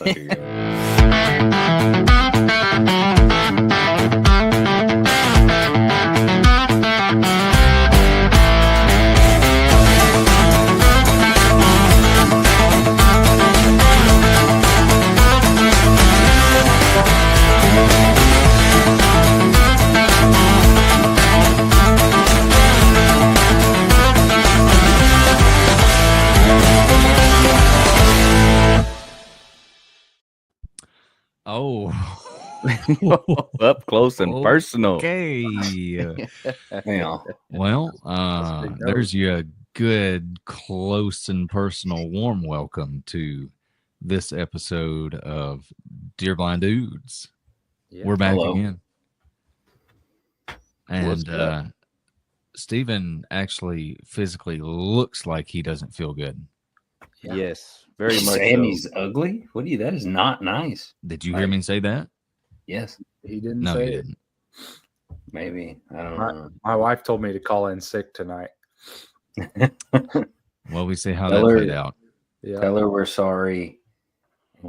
Here you go. Oh, Up close and personal. okay. Yeah. Well, there's your good, close, and personal warm welcome to this episode of Dear Blind Dudes. Yeah. We're back Hello. again. What's And up? Steven actually physically looks like he doesn't feel good. Yeah. Yes, very much Sammy's ugly? What do you? That is not nice. Did you hear me say that? Yes, He didn't No, say you it. didn't. maybe. I don't My, know. my wife told me to call in sick tonight. Well, we see how Tell that her- played out. Yeah. Tell her we're sorry,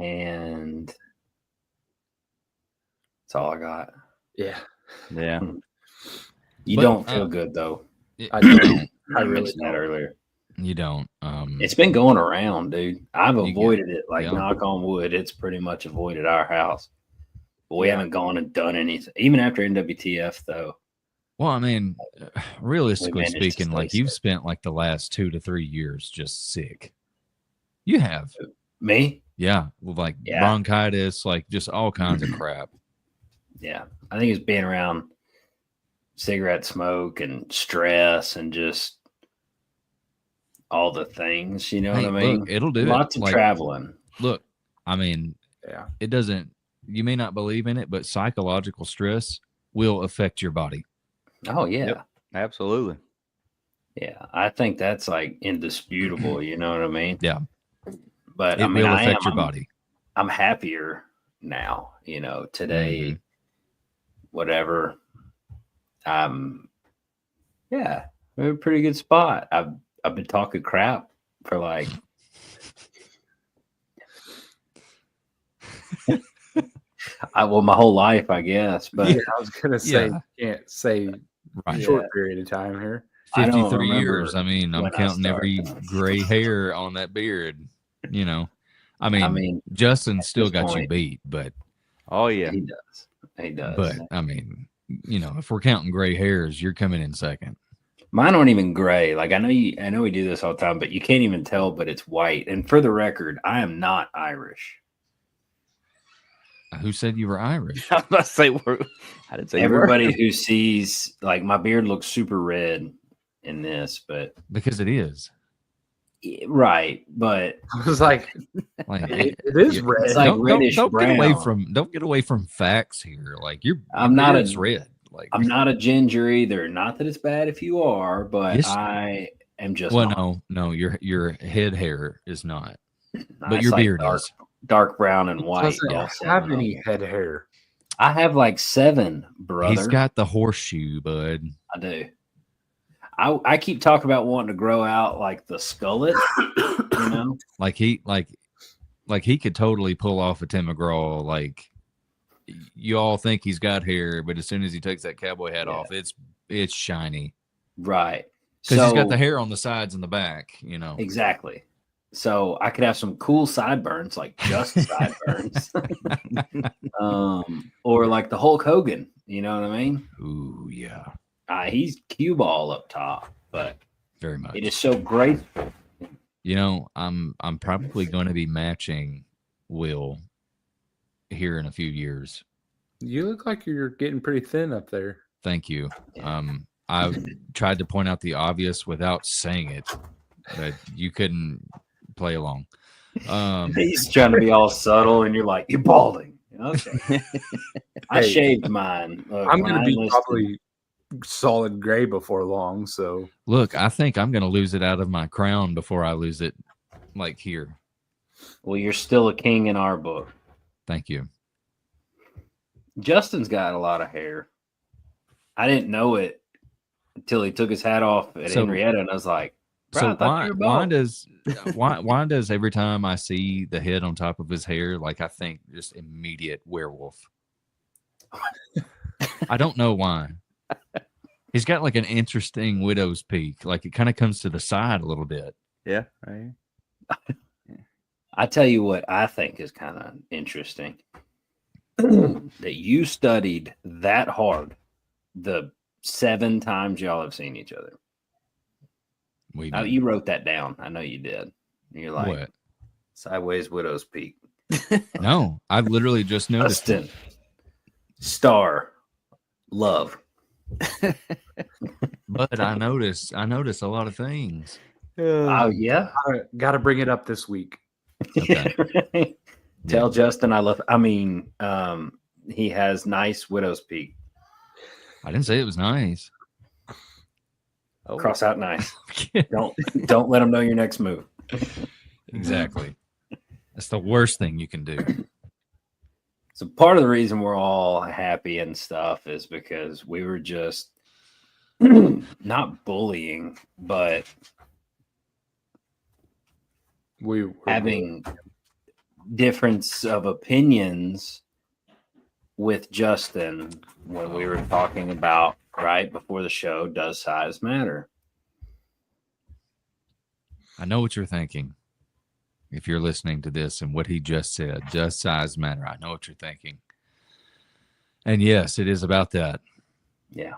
and that's all I got. Yeah. so. Yeah. You But, don't feel good though. I don't. I I really mentioned that don't. earlier. You don't. It's been going around, dude. I've You get- avoided it. Like yeah. knock on wood, it's pretty much avoided our house. But we Yeah. haven't gone and done anything, even after NWTF though. Well, I mean, realistically managed to speaking, stay like you've sick. spent like the last 2 to 3 years just sick. You have. Me? Yeah. With like Yeah. bronchitis, like just all kinds of crap. Yeah. I think it's being around cigarette smoke and stress and just all the things, you know Hey, what I mean? look, it'll do Lots it. of Like, traveling. look, I mean, Yeah. it doesn't, you may not believe in it, but psychological stress will affect your body. Oh yeah. Yep. Absolutely. Yeah. I think that's like indisputable, you know what I mean? Yeah. But It I mean will I affect am, your body. I'm happier now, you know, today, whatever. Yeah, we're in a pretty good spot. I've been talking crap for like my whole life, I guess. But Yeah, I was gonna say Yeah. can't say Right. short period of time here. I don't 53 remember years. I mean, I'm when I counting every started. gray hair on that beard, you know. I mean, I mean, Justin still this got you point- beat, but Oh yeah. he does. He does. but I mean, you know, if we're counting gray hairs, you're coming in second. Mine aren't even gray. Like I know we do this all the time, but you can't even tell. But it's white. And for the record, I am not Irish. Who said you were Irish? I was about to say I didn't say you were. Everybody who sees like my beard looks super red in this, but Because it is. right. But I was like, Like it is you- red. It's like don't reddish get away brown. don't get away from facts here. Like I'm not a- it's red. Like I'm not a ginger either. Not that it's bad if you are, but Yes. I am just well, not. no, your head hair is not, but It's your like beard dark, is. dark brown and He white. doesn't y'all have seven of any them. head hair. I have like 7, brother. He's got the horseshoe, bud. I do. I keep talking about wanting to grow out like the skullet, you know. Like he could totally pull off a Tim McGraw. Like you all think he's got hair, but as soon as he takes that cowboy hat Yeah. off, it's shiny Right. because he's got So- the hair on the sides and the back. You know. Exactly. So I could have some cool sideburns, like just sideburns, or like the Hulk Hogan. You know what I mean? Ooh, yeah, He's cue ball up top, but very much. it is so graceful. You know, I'm probably going to be matching Will here in a few years. You look like you're getting pretty thin up there. Thank you. I've tried to point out the obvious without saying it, but you couldn't play along. He's trying to be all subtle, and you're like, "You're balding." Okay. I Hey, shaved mine. Look, I'm when gonna I be enlisted- probably solid gray before long. So Look, I think I'm going to lose it out of my crown before I lose it, like here. Well, you're still a king in our book. Thank you. Justin's got a lot of hair. I didn't know it until he took his hat off at So- Henrietta, and I was like, So I thought you were bald. why does every time I see the head on top of his hair, like I think just immediate werewolf? I don't know why. He's got like an interesting widow's peak. Like it kind of comes to the side a little bit. Yeah, right. I tell you what I think is kind of interesting. That you studied that hard the 7 times y'all have seen each other. We Oh, did. you wrote that down. I know you did. You're like, What? sideways widow's peak. No, I literally just noticed it. Justin, star, love. But I noticed a lot of things. Oh yeah. Got to bring it up this week. Okay. Tell Justin I love. I mean, he has nice widow's peak. I didn't say it was nice. Oh, Cross out nice. Don't let him know your next move. Exactly. That's the worst thing you can do. So part of the reason we're all happy and stuff is because we were just not bullying, but We were having difference of opinions with Justin when we were talking about right before the show, does size matter? I know what you're thinking. If you're listening to this and what he just said, does size matter? I know what you're thinking. And yes, it is about that. Yeah,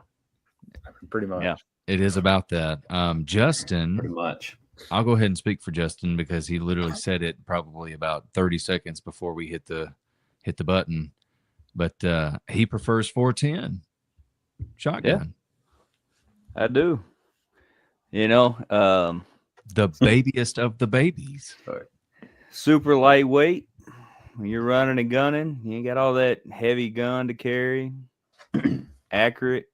pretty much. Yeah. It is about that. pretty Justin, much. I'll go ahead and speak for Justin because he literally said it probably about 30 seconds before we hit the button. But he prefers 410 shotgun. I do. You know, The babiest of the babies. super lightweight. When you're running and gunning, you ain't got all that heavy gun to carry. Accurate.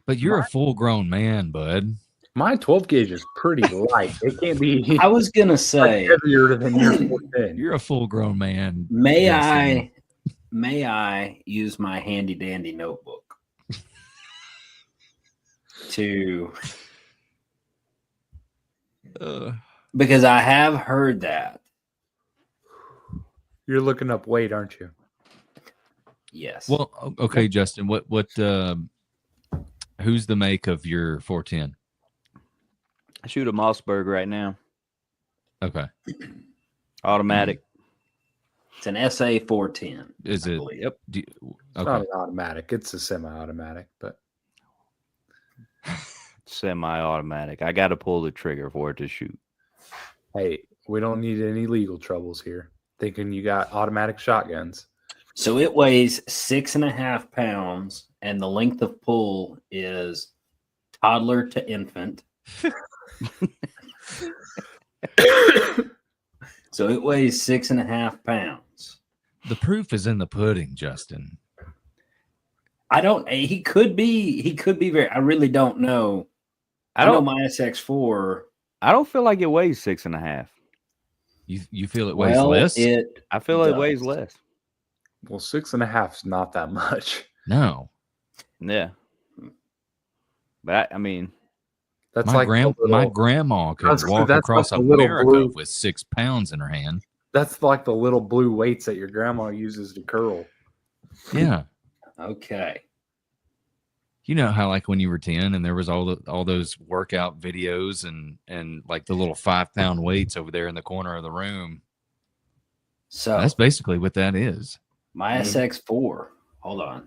But you're a full-grown man, bud. My 12 gauge is pretty light. It can't be I was gonna say, heavier than your 410. You're a full-grown man. may Justin. I use my handy dandy notebook to because I have heard that. You're looking up weight, aren't you? Yes. Well, okay, Justin. What? Who's the make of your 410? I shoot a Mossberg right now. Okay. Automatic. It's an SA 410. Is I it? believe. Yep. It's not Okay. an automatic. It's a semi-automatic, but Semi-automatic. I got to pull the trigger for it to shoot. hey, we don't need any legal troubles here. Thinking you got automatic shotguns. So it weighs 6.5 pounds, and the length of pull is toddler to infant. So it weighs 6.5 pounds. The proof is in the pudding, Justin. I don't. He could be. He could be very. I really don't know. I know my SX4. I don't feel like it weighs 6.5. You feel it weighs Well, less? I feel it does. weighs less. Well, 6.5 is not that much. No. Yeah. But I mean, That's My like my grandma could That's- walk that's across like the little America blue- with 6 pounds in her hand. that's like the little blue weights that your grandma uses to curl. Yeah. Okay. You know how like when you were 10 and there was all those workout videos and like the little 5-pound weights over there in the corner of the room. So That's basically what that is. my SX4. Hold on.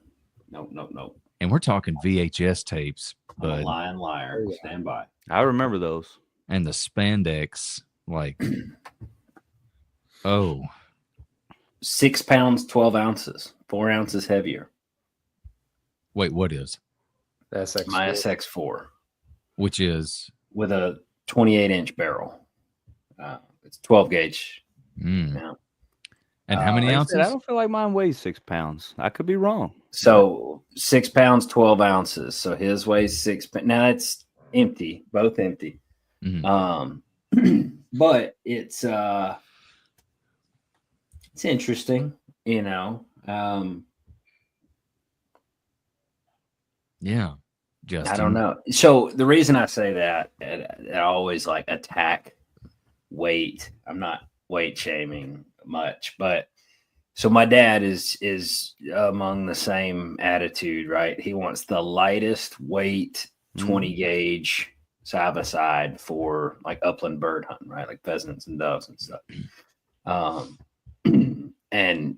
No. And we're talking VHS tapes, I'm a but lying liar. Stand by. I remember those. and the spandex like oh, 6 pounds, 12 ounces, 4 ounces heavier. wait, what is? The SX. My SX4 Which is with a 28-inch barrel. It's 12 gauge. mm. Yeah. And how many Like I ounces? said, I don't feel like mine weighs 6 pounds. I could be wrong. So 6 pounds, 12 ounces. So his weighs 6 pounds. Now it's empty, both empty. Mhm. But it's interesting, you know. Yeah. Justin? I don't know. So the reason I say that, I always like attack weight. I'm not weight shaming much, but so my dad is among the same attitude, right? He wants the lightest weight 20 gauge side by side for like upland bird hunting, right? Like pheasants and doves and stuff. And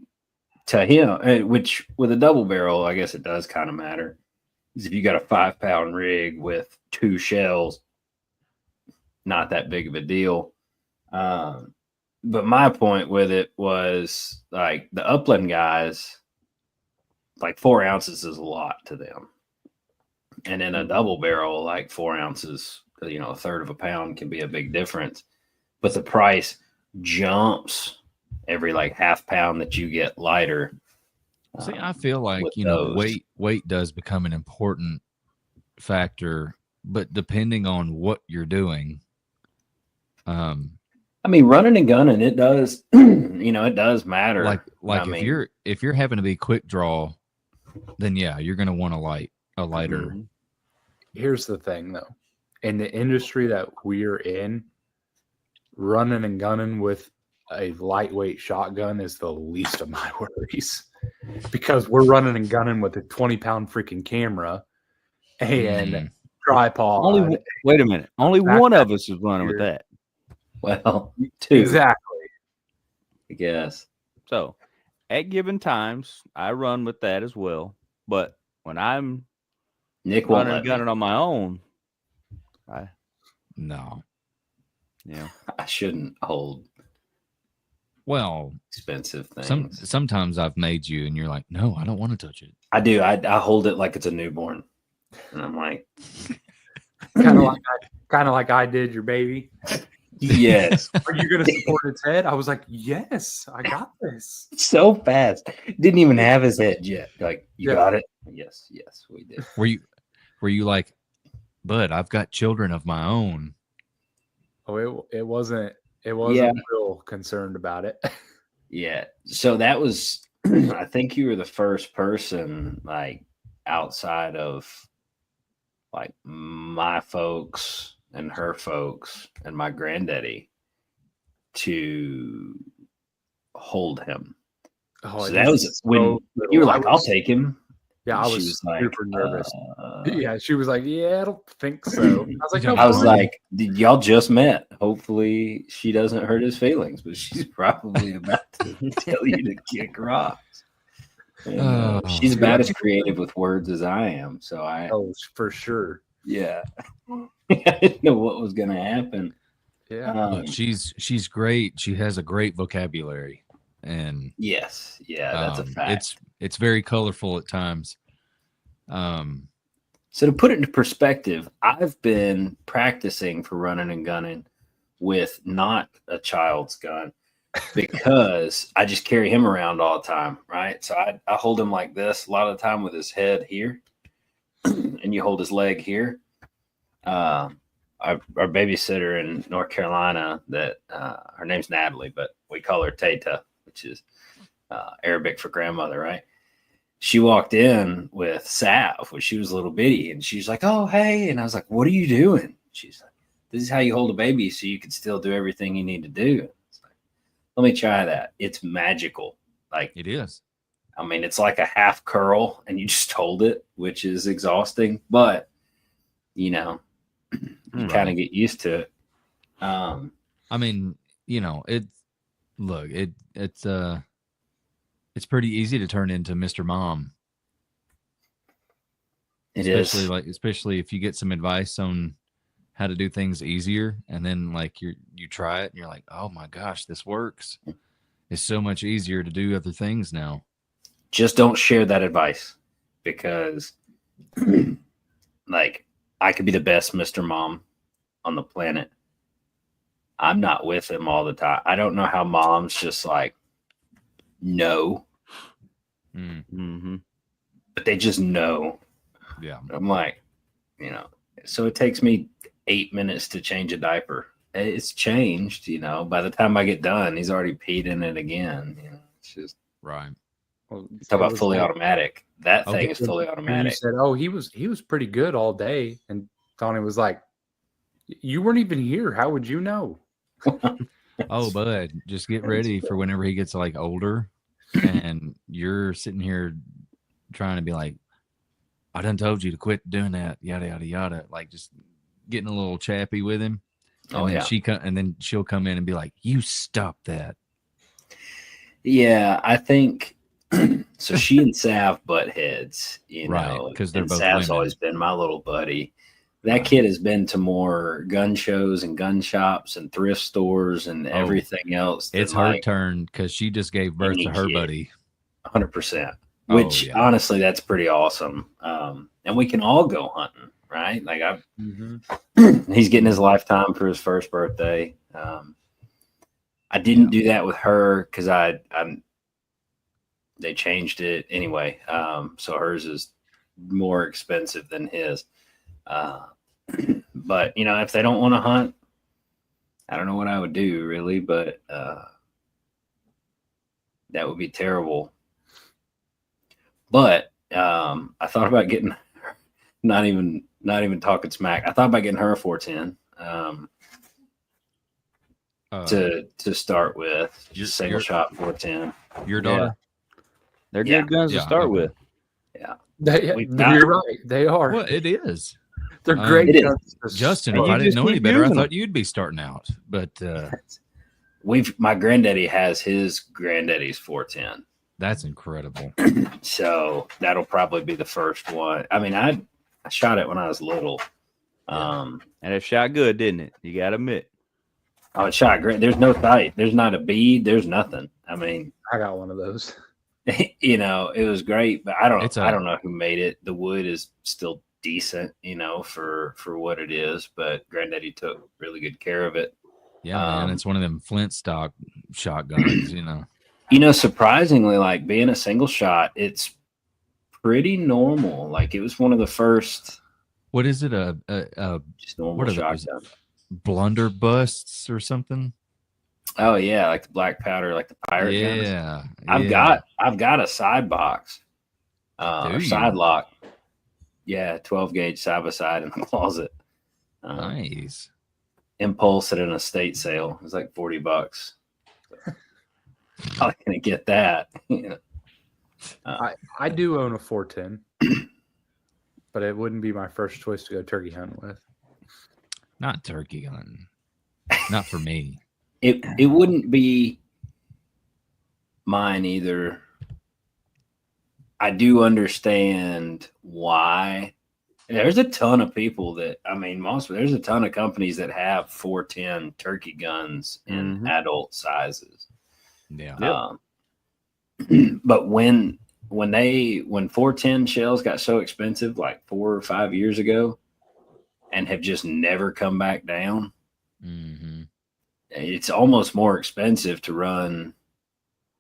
to him, which with a double barrel, I guess it does kind of matter, is if you got a 5-pound rig with 2 shells, not that big of a deal. But my point with it was like the upland guys, like 4 ounces is a lot to them. And in a double barrel, like 4 ounces, a third of a pound can be a big difference. But the price jumps every like half pound that you get lighter. See, I feel like, weight does become an important factor, but depending on what you're doing. I mean, running and gunning, it does, it does matter. Like if you're having to be quick draw, then yeah, you're going to want a lighter. Mm-hmm. Here's the thing though. In the industry that we're in, running and gunning with a lightweight shotgun is the least of my worries, because we're running and gunning with a 20-pound freaking camera and tripod. Wait a minute. Only one of us is running with that. Well, 2. Exactly. I guess. So at given times, I run with that as well. But when I'm Nick won't running and gunning on my own, no. Yeah. I shouldn't hold expensive things. Sometimes I've made you and you're like, no, I don't want to touch it. I do. I hold it like it's a newborn. And I'm like, kind of like I did your baby. Yes. Are you going to support its head? I was like, yes, I got this. So fast. Didn't even have his head yet. Like, you got it? Yes, we did. Were you like, Bud, I've got children of my own? Oh, it wasn't real concerned about it. Yeah. So that was, I think you were the first person, like, outside of like my folks and her folks and my granddaddy to hold him. Oh, so that was when you were like, I'll take him. Yeah, I was super nervous. Yeah, she was like, yeah, I don't think so. I was like, no, I was like, y'all just met. Hopefully she doesn't hurt his feelings, but she's probably about to tell you to kick rocks. And, she's about as creative with words as I am. So for sure. Yeah. I didn't know what was going to happen. Yeah. She's great. She has a great vocabulary. And yes. Yeah, that's a fact. It's very colorful at times. So to put it into perspective, I've been practicing for running and gunning with not a child's gun because I just carry him around all the time, right? So I hold him like this a lot of the time with his head here, and you hold his leg here. Our babysitter in North Carolina, that her name's Natalie, but we call her Tata, which is Arabic for grandmother, right? She walked in with Sav when she was a little bitty, and she's like, "Oh, hey!" And I was like, "What are you doing?" She's like, "This is how you hold a baby, so you can still do everything you need to do." It's like, let me try that. It's magical. Like it is. I mean, it's like a half curl, and you just hold it, which is exhausting, but you kind of get used to it. I mean, it's pretty easy to turn into Mr. Mom. Especially if you get some advice on how to do things easier, and then like you try it and you're like, oh my gosh, this works. It's so much easier to do other things now. Just don't share that advice, because like I could be the best Mr. Mom on the planet. I'm not with him all the time. I don't know how moms just like know, but they just know. Yeah. I'm like, so it takes me 8 minutes to change a diaper. It's changed, by the time I get done, he's already peed in it again. It's just right. Well, Talk it about was fully like- automatic. That Okay. thing is fully And you automatic. said, "Oh, he was pretty good all day," and Tony was like, "You weren't even here. How would you know?" Oh, bud, just get ready for whenever he gets like older, and you're sitting here trying to be like, "I done told you to quit doing that." Yada yada yada. Like just getting a little chappy with him, and Oh, then yeah. and then she'll come in and be like, "You stop that." Yeah, I think so. She and Sav butt heads, Right, 'cause they're and both Sav's women. always been my little buddy. That Right. kid has been to more gun shows and gun shops and thrift stores and Oh, everything else. Than It's her like turn because she just gave birth any to her kid. buddy. 100%. Oh, Which yeah. honestly, that's pretty awesome. And we can all go hunting, right? Like he's getting his lifetime for his first birthday. I didn't do that with her because they changed it anyway. So hers is more expensive than his. But if they don't want to hunt, I don't know what I would do really, but that would be terrible. But I thought about getting not even talking smack. I thought about getting her a 410 to start with, just single shot 410. Your daughter? They're Yeah. good guns to Yeah, start okay. with. You're right. They are. Well, it is. They're great It is. guns to Justin, And if you I didn't just know any keep better, I using thought them. you'd be starting out. But My granddaddy has his granddaddy's 410. that's incredible. So that'll probably be the first one. I mean, I shot it when I was little. And it shot good, didn't it? You got to admit. Oh, it shot great. There's no sight. There's not a bead. There's nothing. I mean, I got one of those. it was great, but I don't know who made it. The wood is still decent, for what it is, but Granddaddy took really good care of it. Yeah, man, it's one of them flint stock shotguns, Surprisingly, like being a single shot, it's pretty normal. Like it was one of the first. What is it? Just normal what are those? shotgun. Blunderbusts or something? Oh yeah, like the black powder, like the pirate guns. Yeah, I've got a side box, or side lock. Yeah, 12 gauge side by side in the closet. Nice. Impulse at an estate sale. It was like $40. So, how can I get that? I do own a 410, but it wouldn't be my first choice to go turkey hunting with. Not turkey hunting. Not for me. It wouldn't be mine either. I do understand why. There's a ton of people there's a ton of companies that have 410 turkey guns in adult sizes. Yeah. But when 410 shells got so expensive like 4 or 5 years ago and have just never come back down, it's almost more expensive to run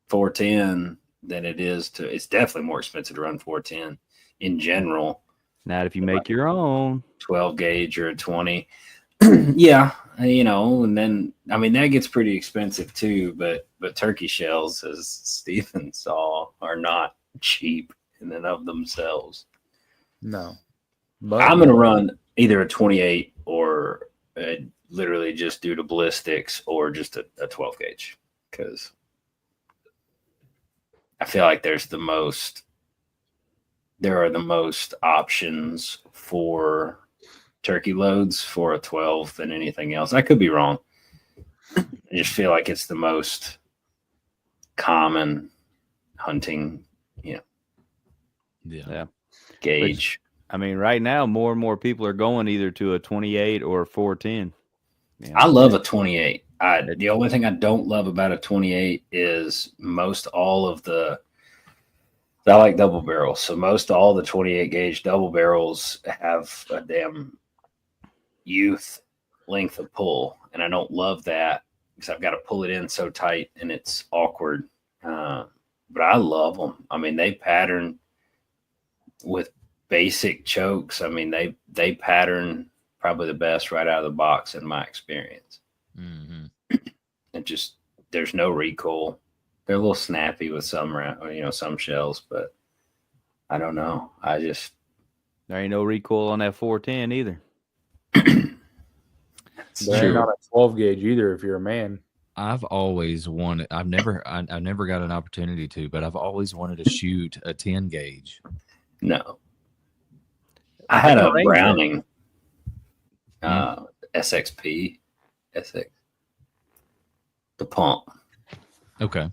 410 than it is it's definitely more expensive to run 410 in general. Not if you make your own 12 gauge or a 20. Yeah, and then that gets pretty expensive too, but turkey shells, as Stephen saw, are not cheap in and of themselves. No. But I'm gonna run either a 28 or literally just do the ballistics or just a 12 gauge, because I feel like there are the most options for turkey loads for a 12 than anything else. I could be wrong. I just feel like it's the most common hunting, Yeah. gauge. Right now, more and more people are going either to a 28 or a 410. I love a 28. The only thing I don't love about a 28 is I like double barrels. So most all the 28 gauge double barrels have a damn youth length of pull. And I don't love that because I've got to pull it in so tight and it's awkward. But I love them. They pattern with basic chokes. They pattern probably the best right out of the box in my experience. It just, there's no recoil. They're a little snappy with some some shells, but I don't know. There ain't no recoil on that 410 either. There ain't not a 12 gauge either if you're a man. I've always wanted. I've never got an opportunity to, but I've always wanted to shoot a 10 gauge. No. I had a Ranger. Browning SXP. SX. The pump. Okay.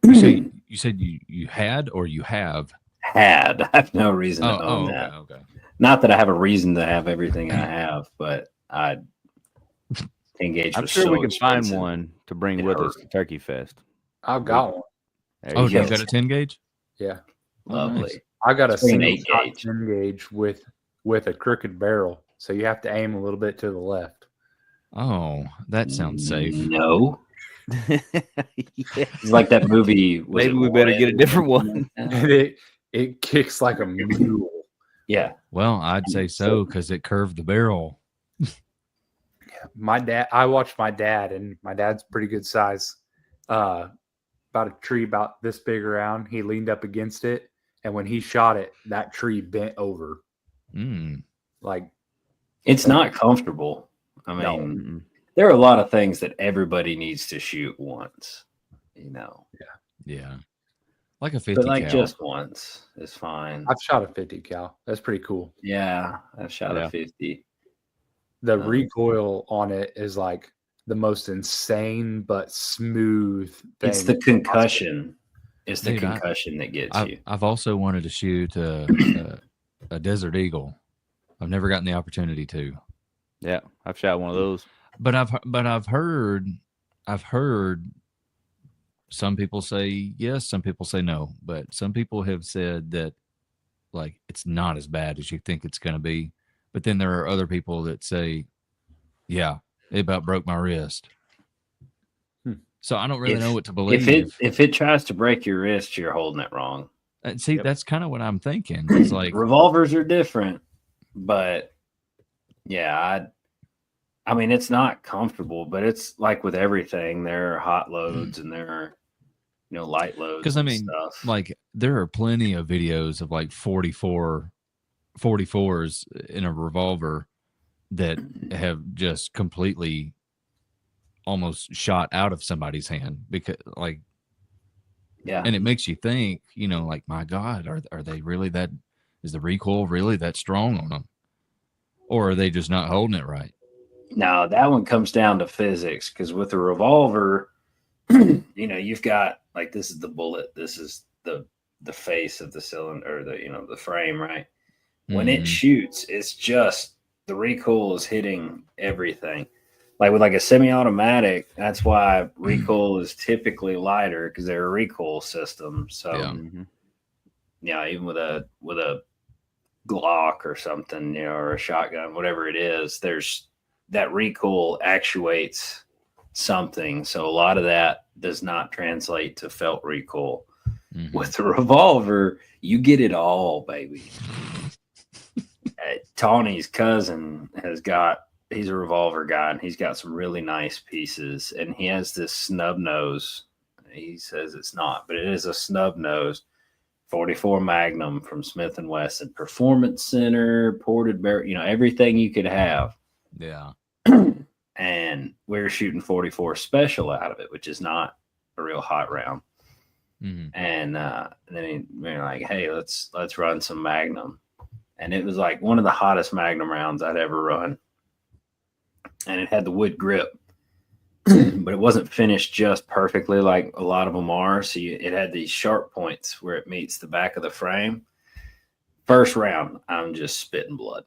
You said you had or you have? Had. I have no reason to own okay, that. okay. Not that I have a reason to have everything I have, but I 10 gauge. I'm sure we can find one to bring with us to Turkey Fest. I've got one. There Oh, you you go. got a 10 gauge? Yeah. Lovely. nice. I got a Bring an single 8 shot gauge. 10 gauge with a crooked barrel. So you have to aim a little bit to the left. Oh, that sounds safe. No. Yeah. It's like that movie. Maybe we better get a different one. And it kicks like a mule. Yeah. Well, I'd say so because it curved the barrel. I watched my dad, and my dad's pretty good size. About a tree about this big around. He leaned up against it, and when he shot it, that tree bent over. Like, It's not comfortable. I mean, Mm-mm. there are a lot of things that everybody needs to shoot once, Yeah. Like a 50 but like cal. just once is fine. I've shot a 50 cal. That's pretty cool. Yeah, I've shot Yeah. a 50. The recoil on it is like the most insane but smooth thing. It's the concussion. It's the Dude, concussion that gets you. I've also wanted to shoot a Desert Eagle. I've never gotten the opportunity to. Yeah, I've shot one of those. But I've heard some people say yes, some people say no, but some people have said that like it's not as bad as you think it's going to be. But then there are other people that say, yeah, it about broke my wrist. So I don't really know what to believe. If it tries to break your wrist, you're holding it wrong. And see, that's kind of what I'm thinking. It's like Revolvers are different, but yeah, I mean, it's not comfortable, but it's like with everything, there are hot loads and there are, light loads. because I mean, stuff. like there are plenty of videos of like 44 44s in a revolver that have just completely almost shot out of somebody's hand because like, yeah. and it makes you think, like, my God, are they really that, is the recoil really that strong on them? Or are they just not holding it right? Now that one comes down to physics because with a revolver, you've got like, this is the bullet. This is the face of the cylinder, or the frame, right? When it shoots, it's just the recoil is hitting everything. Like with like a semi-automatic, that's why recoil is typically lighter because they're a recoil system. So even with a Glock or something, or a shotgun, whatever it is, there's that recoil actuates something. So a lot of that does not translate to felt recoil. With the revolver, you get it all, baby. Tawny's cousin he's a revolver guy, and he's got some really nice pieces, and he has this snub nose. He says it's not, but it is a snub nose 44 Magnum from Smith & Wesson, Performance Center, ported barrel, everything you could have. Yeah. And we're shooting 44 Special out of it, which is not a real hot round. And then we're like, hey, let's run some Magnum. And it was like one of the hottest Magnum rounds I'd ever run. And it had the wood grip, but it wasn't finished just perfectly like a lot of them are. So it had these sharp points where it meets the back of the frame. First round, I'm just spitting blood.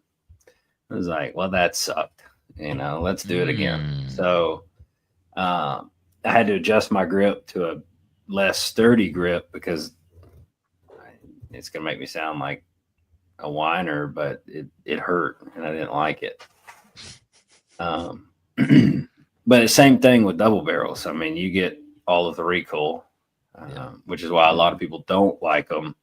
I was like, well, that sucked. Let's do it again. So I had to adjust my grip to a less sturdy grip because it's going to make me sound like a whiner, but it hurt and I didn't like it. But the same thing with double barrels. I mean, you get all of the recoil, which is why a lot of people don't like them.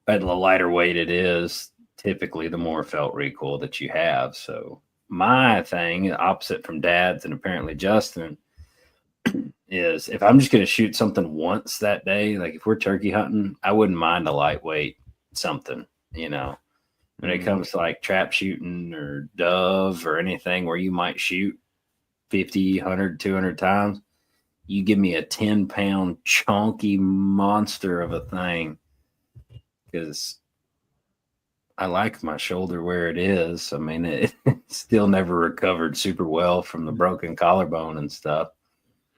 But the lighter weight it is, typically the more felt recoil that you have. So my thing, opposite from Dad's and apparently Justin, is if I'm just going to shoot something once that day, like if we're turkey hunting, I wouldn't mind a lightweight something, you know. When it comes to like trap shooting or dove or anything where you might shoot 50, 100, 200 times, you give me a 10-pound chunky monster of a thing, because I like my shoulder where it is. I mean, it still never recovered super well from the broken collarbone and stuff.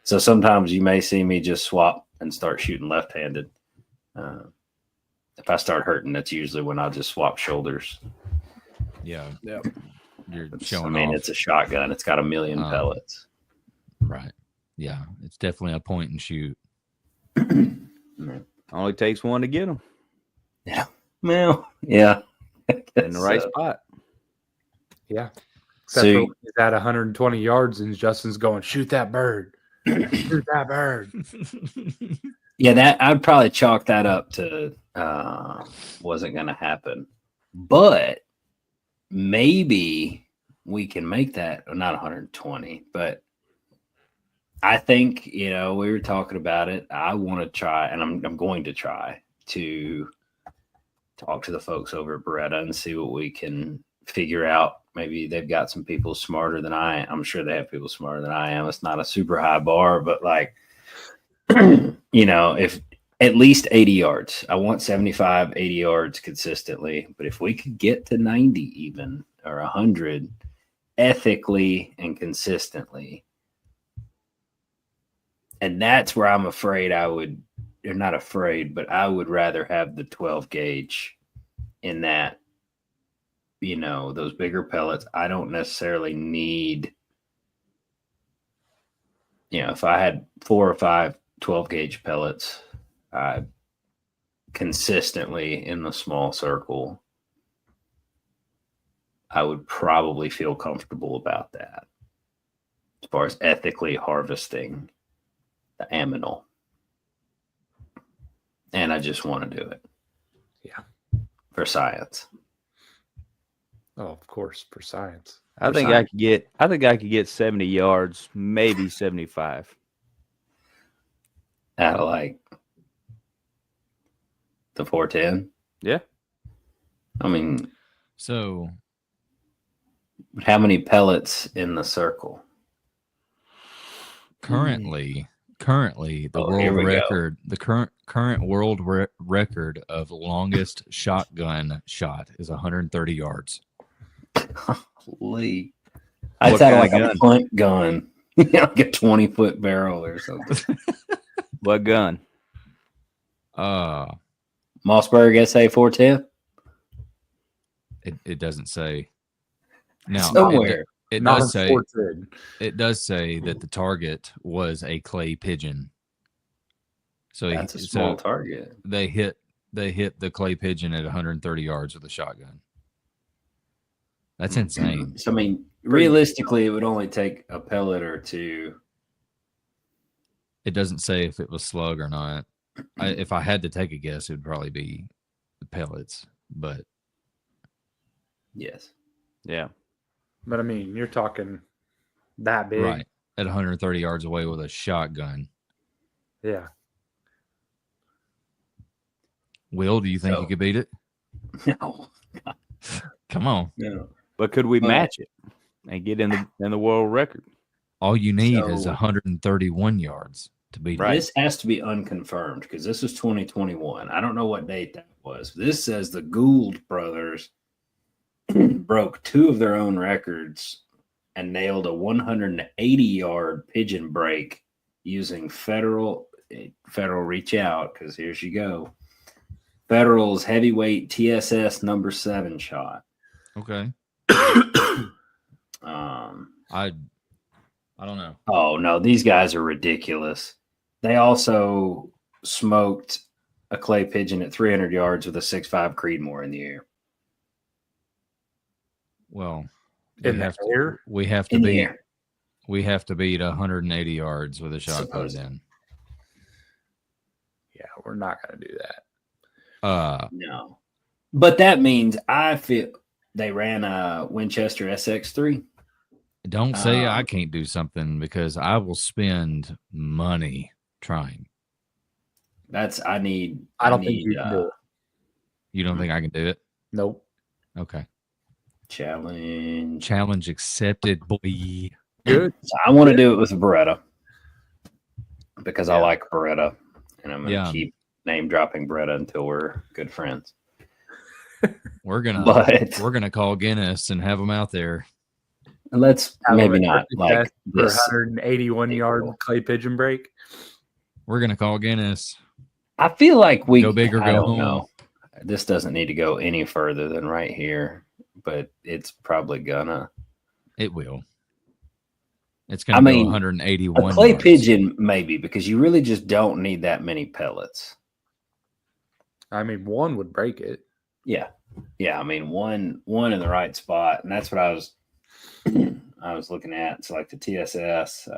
So sometimes you may see me just swap and start shooting left-handed. If I start hurting, that's usually when I'll just swap shoulders. Yeah. Yep. You're I showing mean, off. it's a shotgun. It's got 1,000,000 pellets. Right. Yeah. It's definitely a point and shoot. Only takes one to get them Well, yeah. in the right spot. Yeah. So Except for he's at 120 yards and Justin's going, shoot that bird. Shoot that bird. yeah, that I'd probably chalk that up to wasn't going to happen. But maybe we can make that not 120, but I think, you know, we were talking about it. I want to try, and I'm going to try to talk to the folks over at Beretta and see what we can figure out. Maybe they've got some people smarter than I am. I'm sure they have people smarter than I am. It's not a super high bar, but like, you know, if at least 80 yards, I want 75, 80 yards consistently. But if we could get to 90 even or 100 ethically and consistently, and that's where I'm afraid I would, or not afraid, but I would rather have the 12 gauge in that, you know, those bigger pellets. I don't necessarily need, you know, if I had 4 or 5 12 gauge pellets consistently in the small circle, I would probably feel comfortable about that as far as ethically harvesting the aminal. And I just want to do it. Yeah. For science. Oh, of course, for science. I think I could get 70 yards, maybe 75. Out of like the 410. Yeah. I mean, So how many pellets in the circle? currently the Here world we go. record, the current world record of longest shotgun shot is 130 yards. Holy. I What thought kind like of a gun? punt gun. Like a 20-foot barrel or something. What gun? Mossberg SA 410? It doesn't say. Now Somewhere. it Not does a say 410. it does say that the target was a clay pigeon. So That's a small target. they hit the clay pigeon at 130 yards with a shotgun. That's insane. So I mean, realistically, it would only take a pellet or two. It doesn't say if it was slug or not. If I had to take a guess, it would probably be the pellets. But Yes. Yeah. But I mean, you're talking that big. right at 130 yards away with a shotgun. Yeah. Will, do you think you could beat it? No. Come on. No. But could we match it and get in the world record? All you need is So- 131 yards to beat Right. it. This has to be unconfirmed because this is 2021. I don't know what date that was. This says the Gould brothers broke 2 of their own records and nailed a 180-yard pigeon break using Federal reach out, because here you go. Federal's heavyweight TSS number 7 shot. Okay. I don't know. Oh no, these guys are ridiculous. They also smoked a clay pigeon at 300 yards with a 6.5 Creedmoor in the air. Well, In the air? we have to In the beat air. 180 yards with a shotgun. Supposedly. Then Yeah, we're not going to do that. No. But that means I feel they ran a Winchester SX3. Don't say I can't do something because I will spend money trying. I don't think you can do it. You don't think I can do it? Nope. Okay. Challenge accepted, boy. Good. So I want to do it with a Beretta because I like Beretta, and I'm going to keep name dropping Beretta until we're good friends. We're gonna call Guinness and have them out there. Let's maybe not like this 181 yard clay pigeon break. We're gonna call Guinness. I feel like we go big or go home. Know. This doesn't need to go any further than right here, but it's probably gonna. It will. It's gonna go 181. A clay yards. pigeon maybe because you really just don't need that many pellets. I mean, one would break it. Yeah. I mean, one in the right spot, and that's what I was looking at. So like the TSS.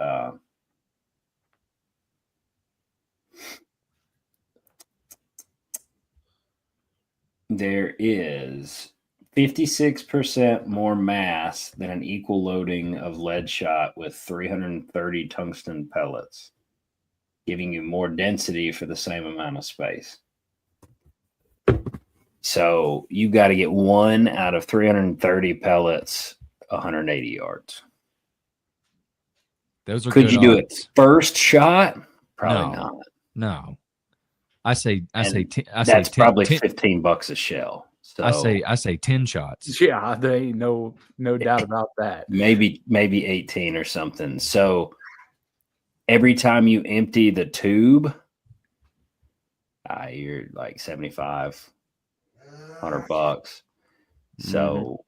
There is 56% more mass than an equal loading of lead shot with 330 tungsten pellets, giving you more density for the same amount of space. So you got to get 1 out of 330 pellets, 180 yards. Those are Could you do it first shot? No. Probably not. No. I say that's probably $15 a shell. So I say 10 shots. Yeah, there ain't no doubt about that. Maybe 18 or something. So every time you empty the tube, you're like $75, $100. So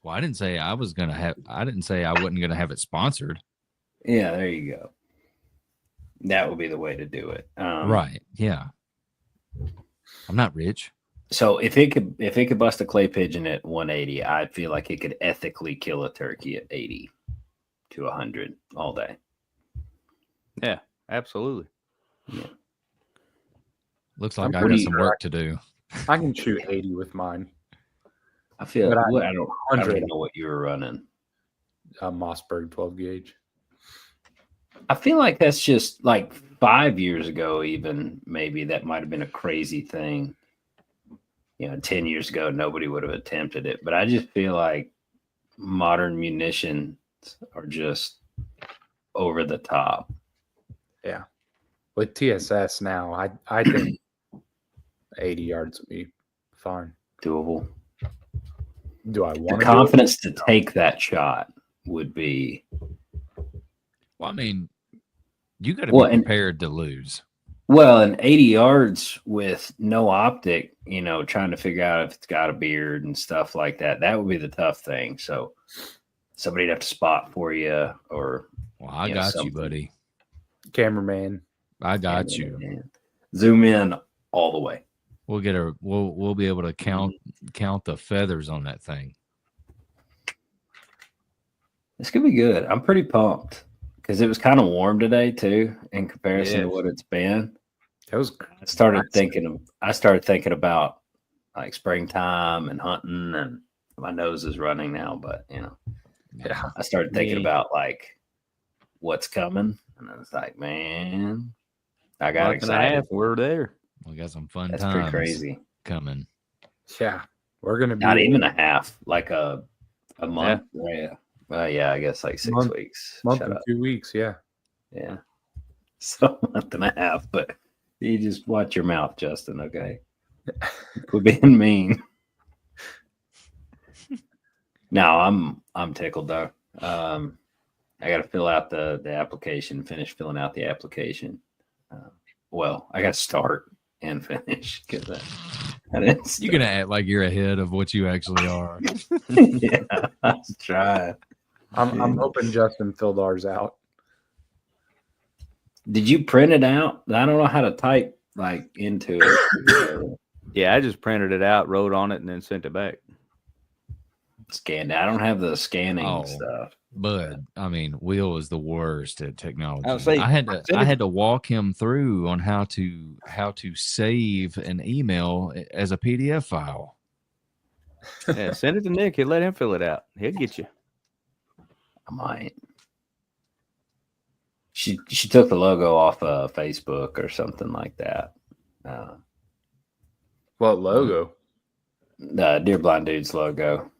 well, I didn't say I wasn't gonna have it sponsored. Yeah, there you go. That would be the way to do it. Right. Yeah. I'm not rich. So if it could bust a clay pigeon at 180, I feel like it could ethically kill a turkey at 80 to 100 all day. Yeah, absolutely. Yeah. Looks like I got some work to do. I can shoot 80 with mine. I feel I don't even know what you were running. Mossberg 12 gauge. I feel like that's just like 5 years ago, even maybe that might have been a crazy thing. 10 years ago, nobody would have attempted it. But I just feel like modern munitions are just over the top. Yeah. With TSS now, I think 80 yards would be fine. Doable. Do I want the confidence to take that shot would be. Well, I mean, you got to be prepared to lose. Well, and 80 yards with no optic, trying to figure out if it's got a beard and stuff like that, that would be the tough thing. So somebody'd have to spot for you or. Well, I got you, buddy. Cameraman. I got you. Zoom in all the way. We'll be able to count the feathers on that thing. This could be good. I'm pretty pumped because it was kind of warm today too, in comparison to what it's been. That was. I started thinking about like springtime and hunting, and my nose is running now. But yeah, I started thinking about like what's coming, and I was like, man, I got excited. We're there. We got some fun That's times. pretty crazy coming. Yeah, we're gonna be not even a half, like a month. Yeah. Yeah, I guess like 6 weeks. Month and 2 weeks, yeah. Yeah. So a month and a half, but you just watch your mouth, Justin, okay? We're being mean. No, I'm tickled though. I gotta fill out the application, finish filling out the application. Well, I gotta start and finish because you're gonna act like you're ahead of what you actually are. Yeah, I was trying. I'm hoping Justin filled ours out. Did you print it out? I don't know how to type like into it. Yeah, I just printed it out, wrote on it, and then sent it back. Scanned. I don't have the scanning stuff. But I mean, Will is the worst at technology. I had to walk him through on how to save an email as a PDF file. Yeah, send it to Nick. He'll let him fill it out. He'll get you. I might. She took the logo off Facebook or something like that. What logo? The Dear Blind Dude's logo.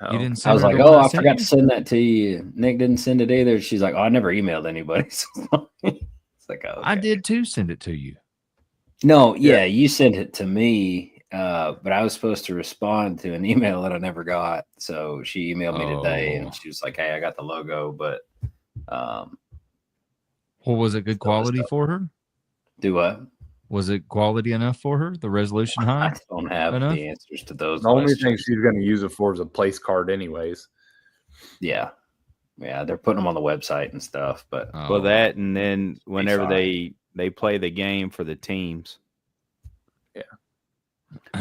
Oh. You didn't I send was her like, the oh, one I sent forgot you? to send that to you. Nick didn't send it either. She's like, oh, I never emailed anybody. So it's like, oh, I okay. did too send it to you. No, Yeah. yeah, you sent it to me, but I was supposed to respond to an email that I never got. So she emailed me today, Oh. and she was like, "Hey, I got the logo, but Well, was it good Still this quality stuff. for her? do what? Was it quality enough for her? The resolution I high? don't have Enough? the answers to those The only questions. thing she's going to use it for is a place card, anyways. Yeah, they're putting them on the website and stuff, but Oh, Well, that and then whenever fine. they play the game for the teams, well.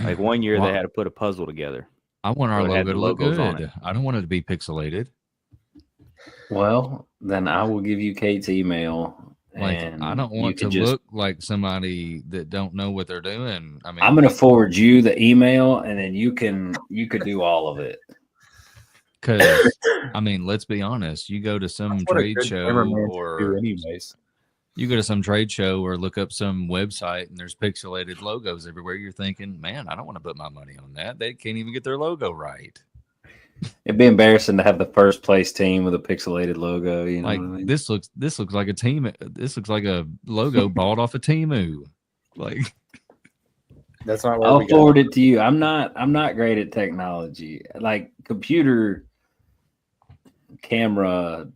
like one year Well, they had to put a puzzle together. I want our so it had logo the to look logos on good. it. I don't want it to be pixelated. well, then I will give you Kate's email. Like, And I don't you want to can just, look like somebody that don't know what they're doing. I mean, I'm going to forward you the email, and then you could do all of it. because I mean, let's be honest. You go to some That's what a trade good show cameraman should do or anyways. you go to some trade show or look up some website and there's pixelated logos everywhere. You're thinking, man, I don't want to put my money on that. They can't even get their logo right. It'd be embarrassing to have the first place team with a pixelated logo. You know Like what I mean? this looks like a team. This looks like a logo bought off of Temu. Like, That's not where I'll we got. forward it to you. I'm not great at technology, like computer camera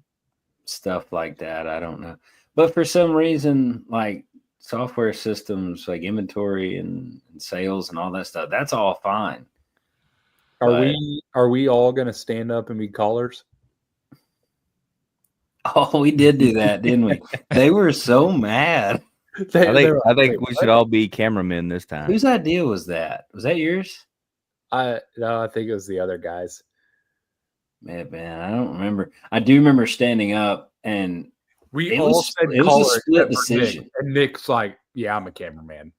stuff like that. I don't know, but for some reason, like software systems, like inventory and sales and all that stuff, that's all fine. Are we all going to stand up and be callers? Oh, we did do that, didn't we? They were so mad. I think we should all be cameramen this time. Whose idea was that? Was that yours? No, I think it was the other guys. Man, I don't remember. I do remember standing up, and We It all was- said it was a caller split except for decision. Nick. And Nick's like, "Yeah, I'm a cameraman."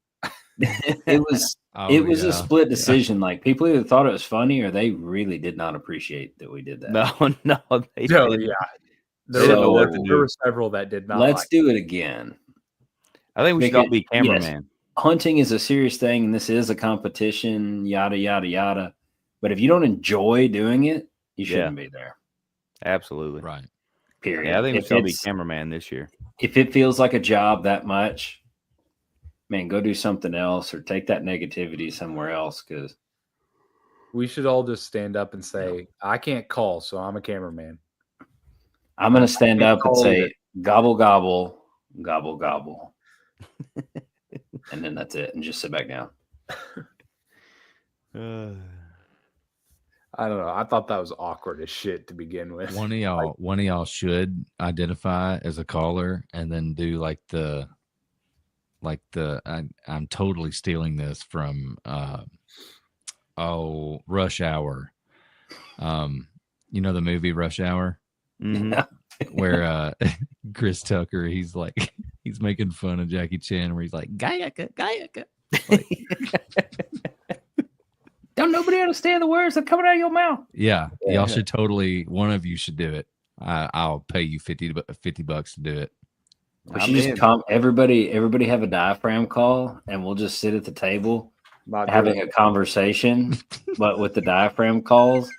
it was oh, it was yeah. a split decision. Like people either thought it was funny or they really did not appreciate that we did that. No, they No, didn't. yeah. They didn't know what to There do. were several that did not. Let's like do it again. I think we should all be Yes. cameraman. Hunting is a serious thing, and this is a competition. Yada yada yada. But if you don't enjoy doing it, you shouldn't be there. Absolutely. Right. Period. Yeah, I think we If should all be it's- cameraman this year. If it feels like a job that much, man, go do something else or take that negativity somewhere else. Because We should all just stand up and say, "I can't call, so I'm a cameraman." I'm going to stand can't up and call say, either. gobble, gobble, gobble, gobble. And then that's it. And just sit back down. I don't know. I thought that was awkward as shit to begin with. One of y'all should identify as a caller and then do I'm totally stealing this from Rush Hour. You know the movie Rush Hour Mhm. where Chris Tucker he's making fun of Jackie Chan where he's like Gayaka. Don't nobody understand the words that are coming out of your mouth. Yeah, Yeah. y'all should totally. One of you should do it. I'll pay you $50 to do it. We I'm should just in. come. Everybody have a diaphragm call, and we'll just sit at the table Not having doing a conversation, but with the diaphragm calls.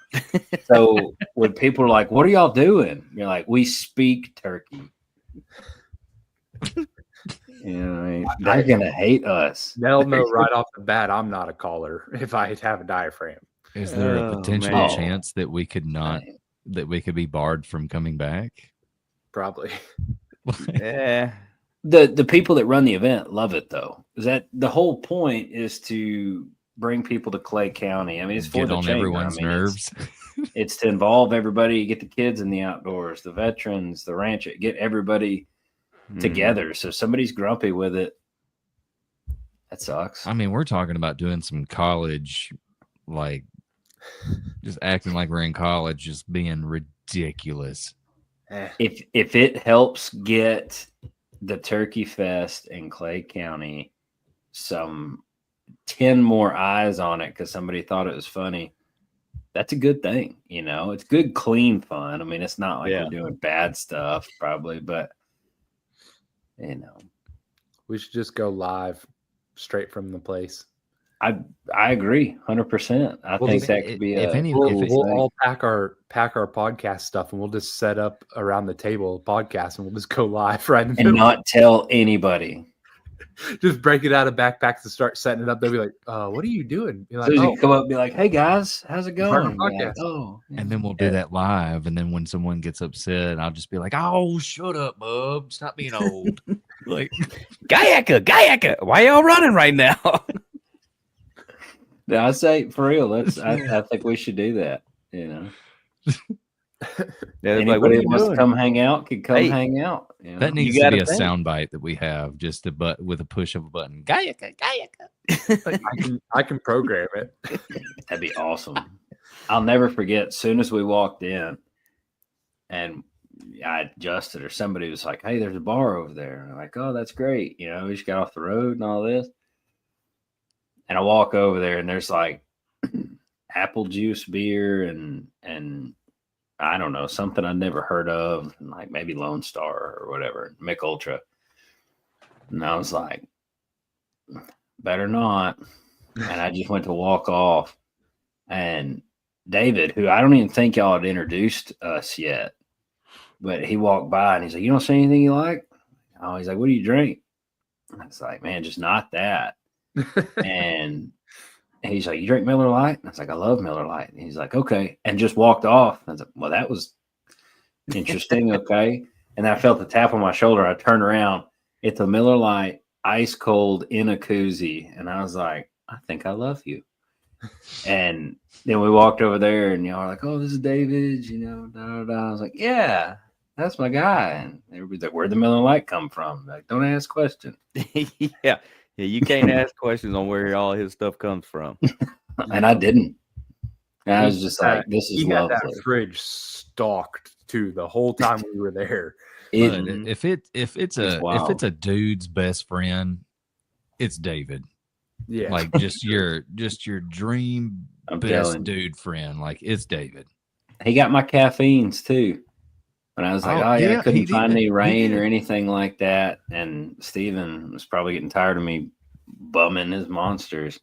So when people are like, "What are y'all doing?" You're like, "We speak turkey." You know, what I mean? They're gonna hate us. They'll know right off the bat I'm not a caller if I have a diaphragm. Is there a Oh, potential man. chance that we could be barred from coming back? Probably. Yeah. The people that run the event love it though. Is that the whole point is to bring people to Clay County? I mean, it's for Get the on chamber. everyone's I mean, nerves. It's to involve everybody, get the kids in the outdoors, the veterans, the ranch, get everybody Mhm. together. So if somebody's grumpy with it, that sucks. I mean, we're talking about doing some college, like just acting like we're in college, just being ridiculous. If it helps get the Turkey Fest in Clay County some 10 more eyes on it because somebody thought it was funny, that's a good thing. It's good, clean fun. I mean, it's not like Yeah. we're doing bad stuff probably, but We should just go live straight from the place. I agree 100%. I We'll think just- that could be if a any- cool if it- We'll thing. all pack our podcast stuff, and we'll just set up around the table podcast, and we'll just go live right in the and middle. not tell anybody. Just break it out of backpacks and start setting it up. They'll be like, "What are you doing?" You're So like, you come up and be like, "Hey guys, how's it Part of going?" the Be like, podcast. oh, And then we'll do that live. And then when someone gets upset, I'll just be like, "Oh, shut up, bub! Stop being old." Like, Gayaka, why y'all running right now? I say for real. I think we should do that. Yeah, they're like, Anybody what are that you wants to doing? come hang out can come Hey, hang out. that needs You to gotta be a think. soundbite that we have just with a push of a button. Gayaka. I can program it. That'd be awesome. I'll never forget. As soon as we walked in, and I adjusted, or somebody was like, "Hey, there's a bar over there." And I'm like, "Oh, that's great." We just got off the road and all this. And I walk over there, and there's like apple juice beer and I don't know, something I'd never heard of, and like maybe Lone Star or whatever, Mick Ultra. And I was like, better not. And I just went to walk off. And David, who I don't even think y'all had introduced us yet, but he walked by and he's like, "You don't see anything you like?" Oh, he's like, "What do you drink?" And I was like, "Man, just not that." And he's like, "You drink Miller Lite?" And I was like, "I love Miller Lite." And he's like, "Okay." And just walked off. And I was like, "Well, that was interesting." Okay. And I felt the tap on my shoulder. I turned around. It's a Miller Lite, ice cold in a koozie. And I was like, "I think I love you." And then we walked over there, and y'all were like, "Oh, this is David, da, da, da." I was like, "Yeah, that's my guy." And everybody's like, "Where'd the Miller Lite come from?" Like, don't ask questions. yeah, you can't ask questions on where all his stuff comes from. And I didn't. And I was just like, "This is He had lovely." that fridge stocked too the whole time we were there. but It, if it's wild. a dude's best friend, it's David. Yeah, Like just your dream I'm best telling you. dude friend. Like it's David. He got my caffeines too. When I was like, Oh, "Oh yeah, yeah, I couldn't he find did. any He rain or did. anything like that." And Steven was probably getting tired of me bumming his monsters.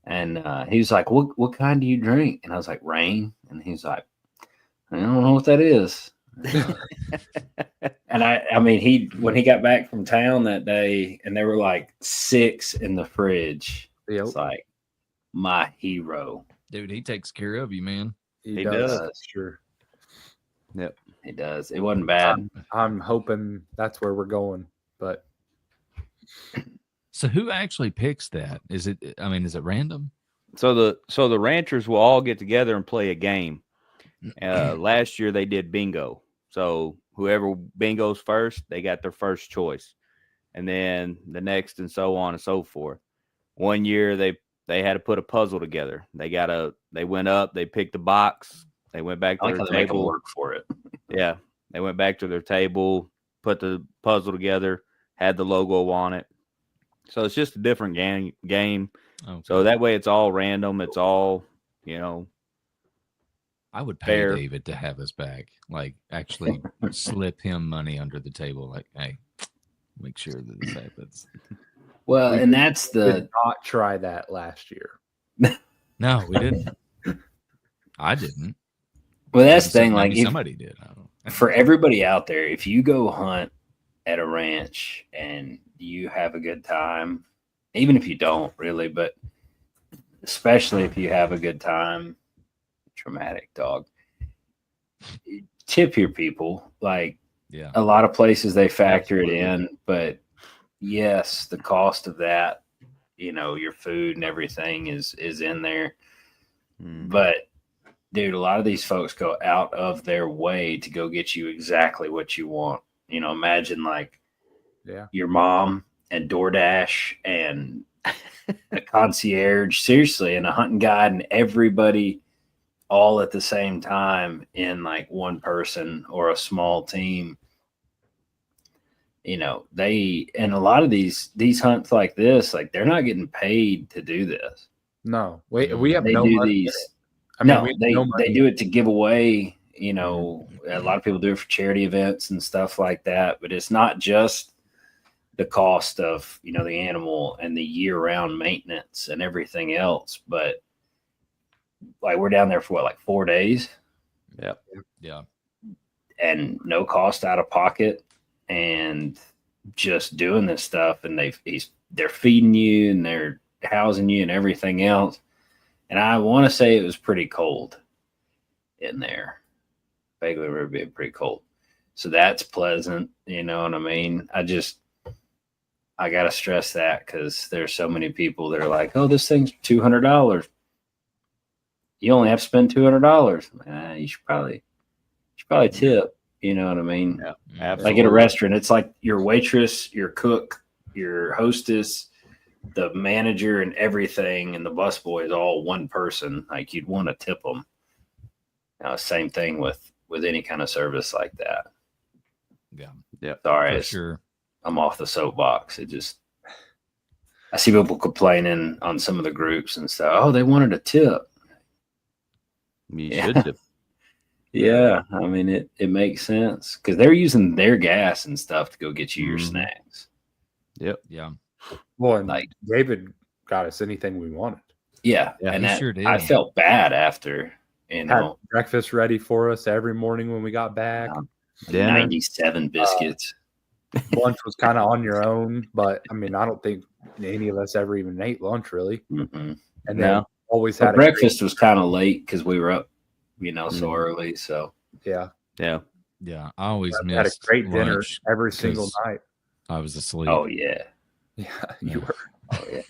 And he was like, what kind do you drink?" And I was like, "Rain." And he's like, "I don't know what that is." And I mean, when he got back from town that day, and there were like 6 in the fridge. Yep. It's like my hero. Dude, he takes care of you, man. he He does. does. Sure. He does. It wasn't bad. I'm hoping that's where we're going, but So who actually picks that? Is it random? So the ranchers will all get together and play a game. Last year they did bingo. So whoever bingos first, they got their first choice, and then the next, and so on and so forth. One year they had to put a puzzle together. They went up, they picked the box, they went back I to like how their they make them table. work for it. Yeah, they went back to their table, put the puzzle together, had the logo on it. So it's just a different game. Okay. So that way it's all random. It's all, I would pay fair. David to have us back. Like actually slip him money under the table. Like, hey, make sure that this happens. Well, We and that's did not try that last year. No, we didn't. I didn't. well, that's the Maybe thing. Like, maybe if, somebody did. I don't know. for everybody out there, if you go hunt at a ranch and you have a good time, even if you don't really, but especially if you have a good time, traumatic dog, tip your people. Like, Yeah. a lot of places they factor it in, but yes, the cost of that, your food and everything is in there. But dude, a lot of these folks go out of their way to go get you exactly what you want. Imagine like your mom and DoorDash and a concierge, seriously, and a hunting guide, and everybody all at the same time in like one person or a small team. They, and a lot of these hunts like this, like they're not getting paid to do this. No, we have They no do money in these. it. I mean, No, we they no they money. do it to give away. You know, a lot of people do it for charity events and stuff like that. But it's not just the cost of the animal and the year-round maintenance and everything else. But like we're down there for what, like 4 days, Yeah. and no cost out of pocket, and just doing this stuff. And they're feeding you and they're housing you and everything else. And I want to say it was pretty cold in there. Vaguely remember being pretty cold. So that's pleasant. You know what I mean? I got to stress that because there's so many people that are like, oh, this thing's $200. You only have to spend $200. You should probably tip. You know what I mean? Yeah, Mm. absolutely. Like at a restaurant, it's like your waitress, your cook, your hostess, the manager, and everything, and the busboy is all one person. Like you'd want to tip them. Same thing with any kind of service like that. Yeah, Sorry, for sure. I'm off the soapbox. I see people complaining on some of the groups and stuff. Oh, they wanted a tip. You Yeah. should tip. Yeah, I mean it makes sense because they're using their gas and stuff to go get you your Mhm. snacks. Yep. Yeah. Well, and Like- David got us anything we wanted. Yeah, Yeah, and he that, sure did. I felt bad after. Had breakfast ready for us every morning when we got back. Dinner. 97 biscuits. Lunch was kind of on your own, but I mean, I don't think any of us ever even ate lunch really. Mm-mm. And then No. always But had breakfast was kind of late because we were up, so Mhm. early. So Yeah, Yeah. Yeah. I always we had a missed great dinner lunch every single 'cause night. I was asleep. oh yeah, Yeah, Yeah. you were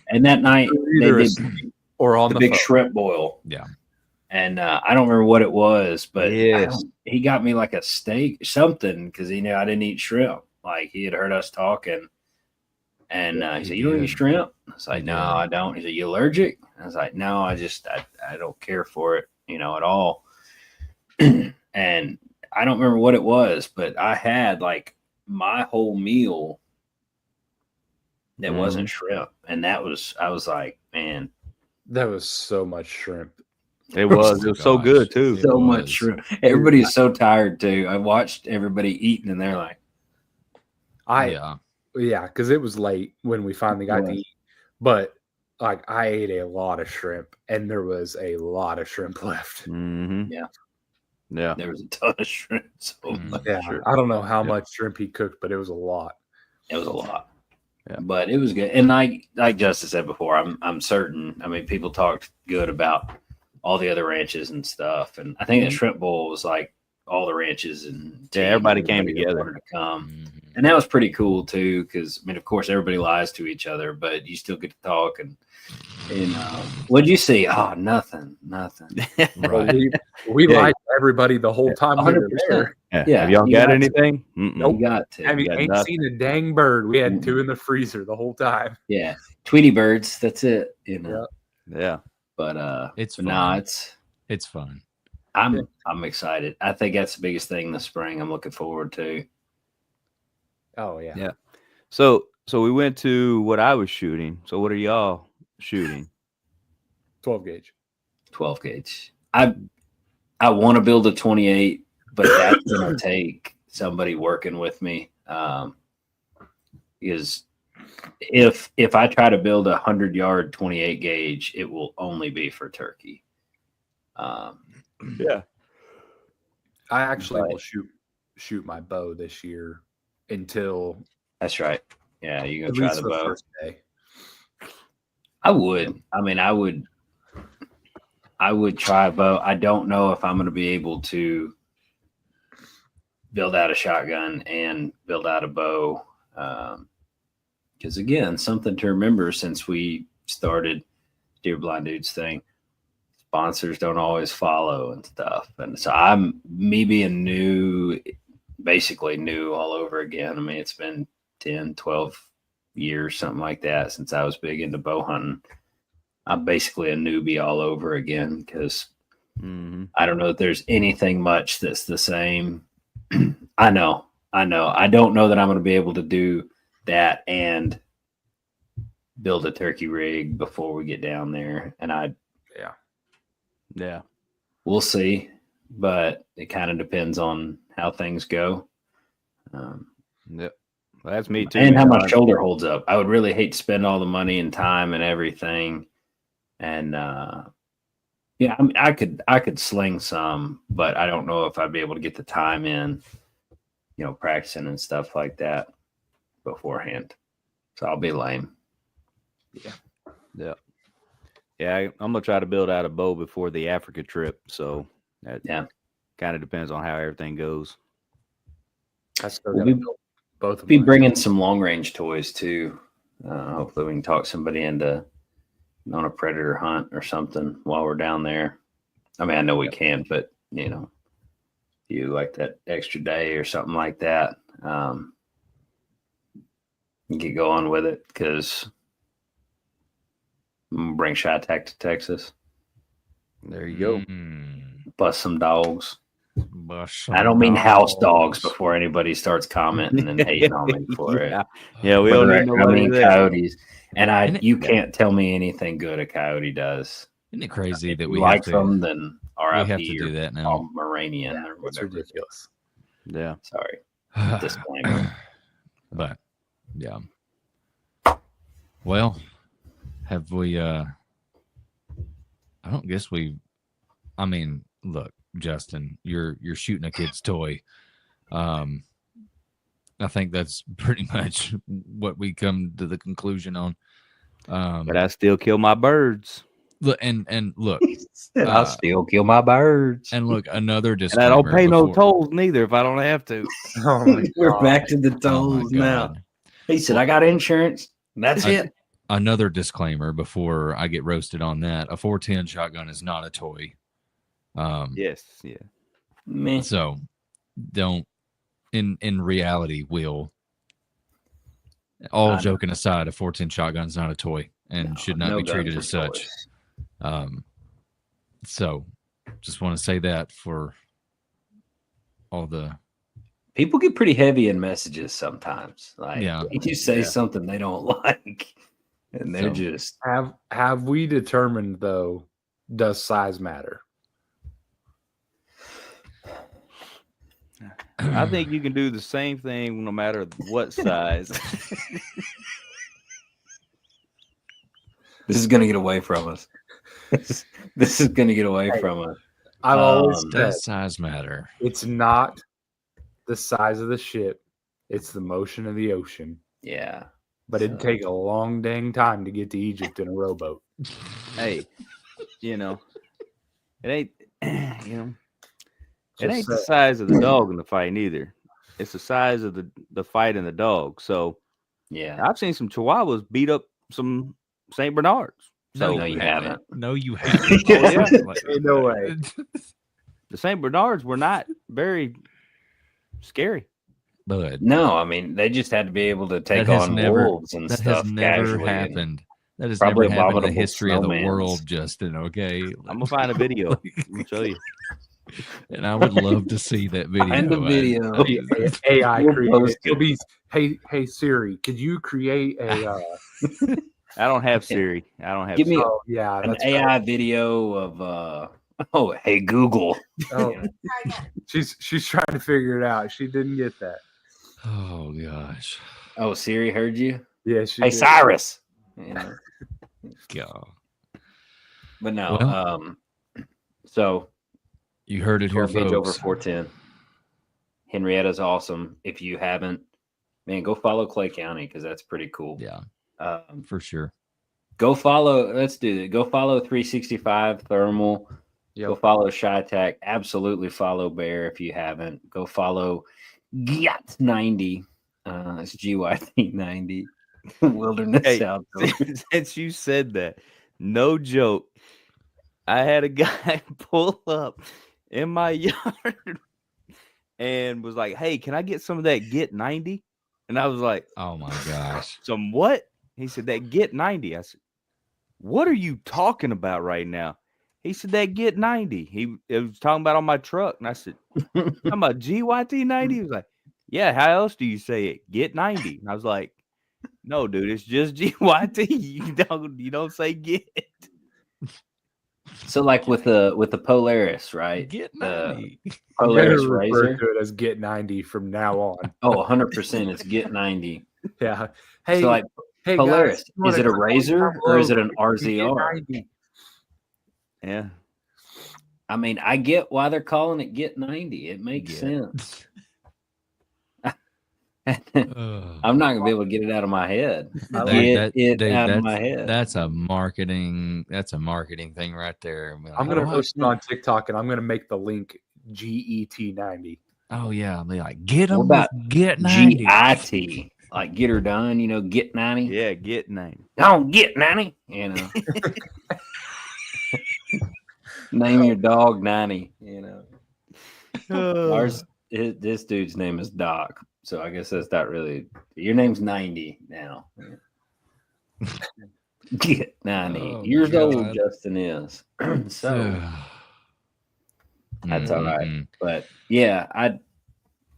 and that night they either did asleep or on the the big phone. shrimp boil. Yeah. And I don't remember what it was, but Yes. he got me like a steak, something, because he knew I didn't eat shrimp. Like he had heard us talking, and he he said, "You don't eat did. shrimp?" I was like, He "No, did. I don't." He said, "You allergic?" I was like, "No, I don't care for it, at all." And I don't remember what it was, but I had like my whole meal that wasn't shrimp, and I was like, man. That was so much shrimp. It was. It was so Gosh. good too. It So much was. shrimp. Everybody is so tired too. I watched everybody eating, and they're like, Yeah, because it was late when we finally got to was. eat. But like, I ate a lot of shrimp, and there was a lot of shrimp left. Mm-hmm. Yeah. Yeah. there was a ton of shrimp. So Mm. Yeah, Sure. I don't know how Yeah. much shrimp he cooked, but it was a lot. it was a lot. Yeah. But it was good. And like Justin said before, I'm certain. I mean, people talked good about all the other ranches and stuff, and I think that shrimp bowl was like all the ranches and Yeah, everybody came that together. wanted to come. Mhm. And that was pretty cool too, because I mean, of course, everybody lies to each other, but you still get to talk. And what'd you see? Oh, nothing. Well, Right. we Yeah. lied to everybody the whole time we were 100%. there. Yeah, Have y'all you got got to. anything? Mm-mm. You got to. I mean, got ain't nothing. seen a dang bird. We had two in the freezer the whole time. Yeah, Tweety birds. That's it. Yeah. But It's but fun. no, It's fun. I'm excited. I think that's the biggest thing this spring. I'm looking forward to. Oh yeah. Yeah. So we went to what I was shooting. So what are y'all shooting? 12 gauge. 12 gauge. I want to build a 28, but that's gonna take somebody working with me. Because if I try to build a 100-yard 28 gauge, it will only be for turkey. Yeah. I actually Right. will shoot my bow this year until That's right. Yeah, you at gonna try least the the bow? first day. I would. I mean, I would try a bow. I don't know if I'm going to be able to build out a shotgun and build out a bow. Because again, something to remember since we started Deer Blind Dudes thing, sponsors don't always follow and stuff. And so me being new, basically new all over again. I mean, it's been 10, 12 years, something like that, since I was big into bow hunting. I'm basically a newbie all over again because Mm-hmm. I don't know if there's anything much that's the same. I know. I don't know that I'm going to be able to do that and build a turkey rig before we get down there. And Yeah. we'll see, but it kind of depends on how things go. Yep. Well, that's me too. And how you know, my shoulder holds up. I would really hate to spend all the money and time and everything. And yeah, I mean, I could sling some, but I don't know if I'd be able to get the time in, practicing and stuff like that beforehand. So I'll be lame. Yeah. I'm gonna try to build out a bow before the Africa trip. So that kind of depends on how everything goes. I still We'll gotta build both of be mine. bringing some long range toys too. Hopefully we can talk somebody into on a predator hunt or something while we're down there. I mean, I know we can, but you like that extra day or something like that. Get going with it because I'm gonna bring Chi-Tac to Texas. There you go. Bust some dogs. Bust I don't mean house dogs before anybody starts commenting and hating on me for it. Yeah, we don't need nobody. I mean coyotes, and you it- can't tell me anything good a coyote does. Isn't it crazy that If we you have like to? them, then We RIP have to do that now. Pomeranian or It's whatever. ridiculous. Yeah. Sorry, disclaimer. But yeah. Well, have we? I don't guess we. I mean, look, Justin, you're shooting a kid's toy. I think that's pretty much what we come to the conclusion on. But I still kill my birds. Look and look, I'll still kill my birds. and look, another And I disclaimer. don't pay no before- tolls neither if I don't have to. Oh my We're God. back to the Oh my tolls now. God. He said, "I got insurance. That's I- it." Another disclaimer before I get roasted on that. A 410 shotgun is not a toy. Yes. Yeah. Man, So don't in reality, Will. All joking aside, a 410 shotgun is not a toy and should not be treated as such. So just want to say that for all the people get pretty heavy in messages sometimes. Like, Yeah. you say something they don't like, and they're So- just Have we determined though? Does size matter? I think you can do the same thing no matter what size. this is gonna get away from us. This is gonna get away from us. I've always said does size matter. it's not the size of the ship; it's the motion of the ocean. Yeah. But it'd take a long dang time to get to Egypt in a rowboat. Hey, it ain't, it Just ain't the say- size of the dog in the fight either. It's the size of the fight in the dog. So Yeah. I've seen some Chihuahuas beat up some Saint Bernards. So No, you haven't. No, you haven't. Oh, yeah. Ain't no way. the Saint Bernards were not very scary. But No, I mean they just had to be able to take That has on never- wolves and that stuff has never casually. and- happened. That has probably never happened in the abominable history of the snowmans. world, Justin. Okay, I'm gonna find a video and show you. and I would love to see that video. Find the video. AI We'll created. post It'll it. be, hey Siri, could you create a? I don't have Siri. I don't have. Give me Siri. Oh yeah, an that's AI right. video of oh, hey Google. Oh, she's trying to figure it out. She didn't get that. Oh gosh, Oh, Siri heard you. Yeah, she. Hey did. Cyrus. Yeah. God. But no, Well, so You heard it here, 12 gauge over folks. 410. Henrietta's awesome. If you haven't, man, go follow Clay County because that's pretty cool. Yeah, Um, for sure. go follow. Let's do it. Go follow 365 Thermal. Go Yep. follow Chi-Tac. Absolutely follow Bear if you haven't. Go follow GYT90. It's GYT90. Wilderness Hey, Outdoors. since you said that, no joke, I had a guy pull up in my yard and was like, "Hey, can I get some of that Get 90?" And I was like, Oh my gosh. "Some what?" He said, "That Get 90." I said, "What are you talking about right now?" He said, "That Get 90." It was talking about on my truck, and I said, "Talking about GYT 90?" He was like, "Yeah, how else do you say it? Get 90." And I was like, "No, dude, it's just GYT. You don't say get." So like with the Polaris, right? Get The 90. Polaris Better refer Razor. to it as Get 90 from now on. Oh, 100%. It's Get 90. Yeah. Hey, So like hey Polaris, guys, you wanna is it a click on Razor down or is it below, an click Get RZR? 90. Yeah. I mean, I get why they're calling it Get 90. It makes Get. sense. Ugh. I'm not gonna be able to get it out of my head. I Dude, like Get it out of my head. That's a marketing thing right there. Be I'm like, gonna "What?" post it on TikTok and I'm gonna make the link GET90. Oh yeah, be like, get What them about with Get 90. GIT? Like get her done, Get 90. Yeah, Get 90. Don't get 90, Name your dog 90, This dude's name is Doc. So I guess that's not really your name's 90 now. Get 90. Oh, Years old God. Justin is. So that's all right. Mm-mm. But yeah, I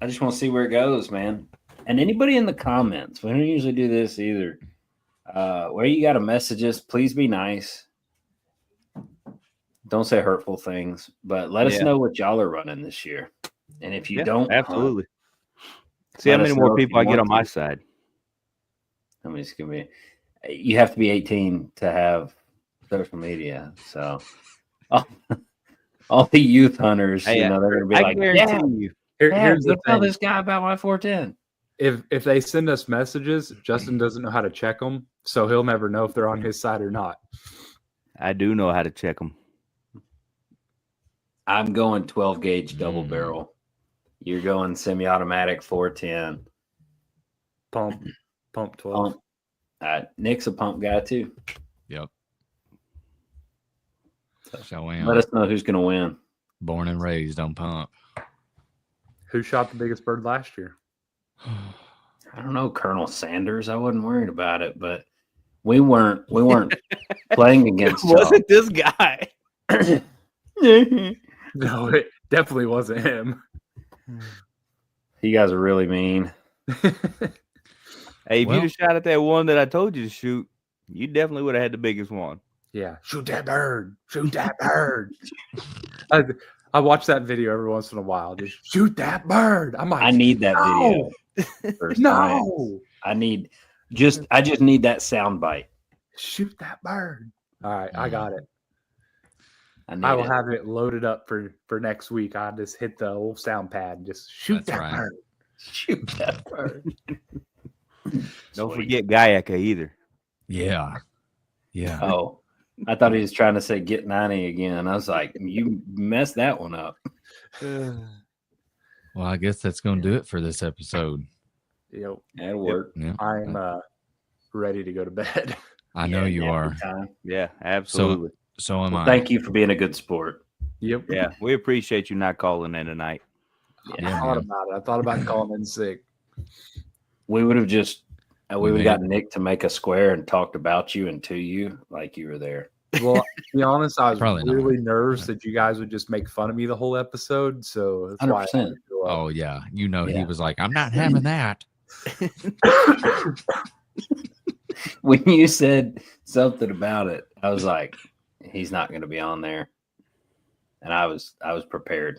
just want to see where it goes, man. And anybody in the comments, we don't usually do this either. Where you got to message us, please be nice. Don't say hurtful things, but let us Yeah. know what y'all are running this year. And if you Yeah, don't, absolutely. See how let many us more know if people you I get want on my to. side. I mean, it's gonna be. You have to be 18 to have social media. So all the youth hunters, Hey, they're gonna be I like, guarantee "Yeah, you. Here's go the tell thing. this guy about my 410." If they send us messages, Justin doesn't know how to check them, so he'll never know if they're on his side or not. I do know how to check them. I'm going 12 gauge double Mm. barrel. You're going semi-automatic 410. Pump 12. Pump. Nick's a pump guy too. Yep. So Let us know who's gonna win. born and raised on pump. Who shot the biggest bird last year? I don't know, Colonel Sanders. I wasn't worried about it, but we weren't playing against y'all. Was it this guy? No, it definitely wasn't him. You guys are really mean. Hey, if Well- you'd have shot at that one that I told you to shoot, you definitely would have had the biggest one. Yeah, shoot that bird. Shoot that bird. I watch that video every once in a while. Just shoot that bird. I'm like, I need that no, video. For science. no, I just need that sound bite. shoot that bird. All right, I got it. I will have it loaded up for next week. I just hit the old sound pad and just shoot That's that right. bird. shoot that bird. Don't Sweet. forget Guyaka either. Yeah. Yeah. Oh, I thought he was trying to say get 90 again. I was like, you messed that one up. Well, I guess that's going to do it for this episode. Yep, That'll work. Yeah. I'm ready to go to bed. I know you nap are. time. Yeah, absolutely. So am Well, I. thank you for being a good sport. Yep. Yeah, we appreciate you not calling in tonight. Yeah, I thought man. about it. I thought about calling in sick. We would have just we would have Man. got Nick to make a square and talked about you and to you like you were there. Well, to be honest, I was Probably not. really nervous that you guys would just make fun of me the whole episode. So that's why I 100%. had to go up. Oh, yeah. You know, he Yeah. was like, I'm not having that. When you said something about it, I was like, he's not going to be on there. And I was preparing.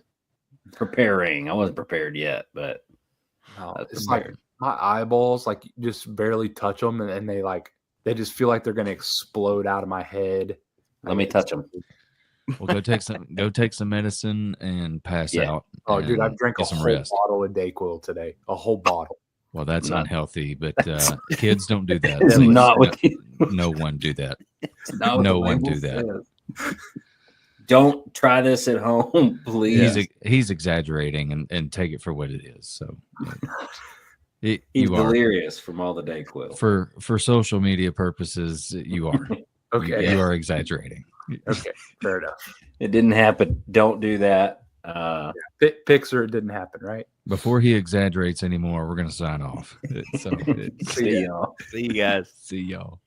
I wasn't prepared yet, but No, I was it's like prepared. my eyeballs, like just barely touch them, and they just feel like they're gonna explode out of my head. Let me touch them. Well, go take some medicine and pass Yeah. out. Oh, dude, and I've drank a get some whole rest. bottle of Dayquil today. A whole bottle. Well, that's Not- unhealthy, but kids don't do that. It's Please, not what you- no one do that. It's not what No the one label do that. says. Don't try this at home, please. He's exaggerating and take it for what it is. So He's you are delirious from all the Dayquil. for social media purposes. You are Okay. you are exaggerating. Okay. Fair enough. It didn't happen. Don't do that. Pixar, it didn't happen, right? Before he exaggerates anymore, we're gonna sign off. See y'all. See you guys. See y'all.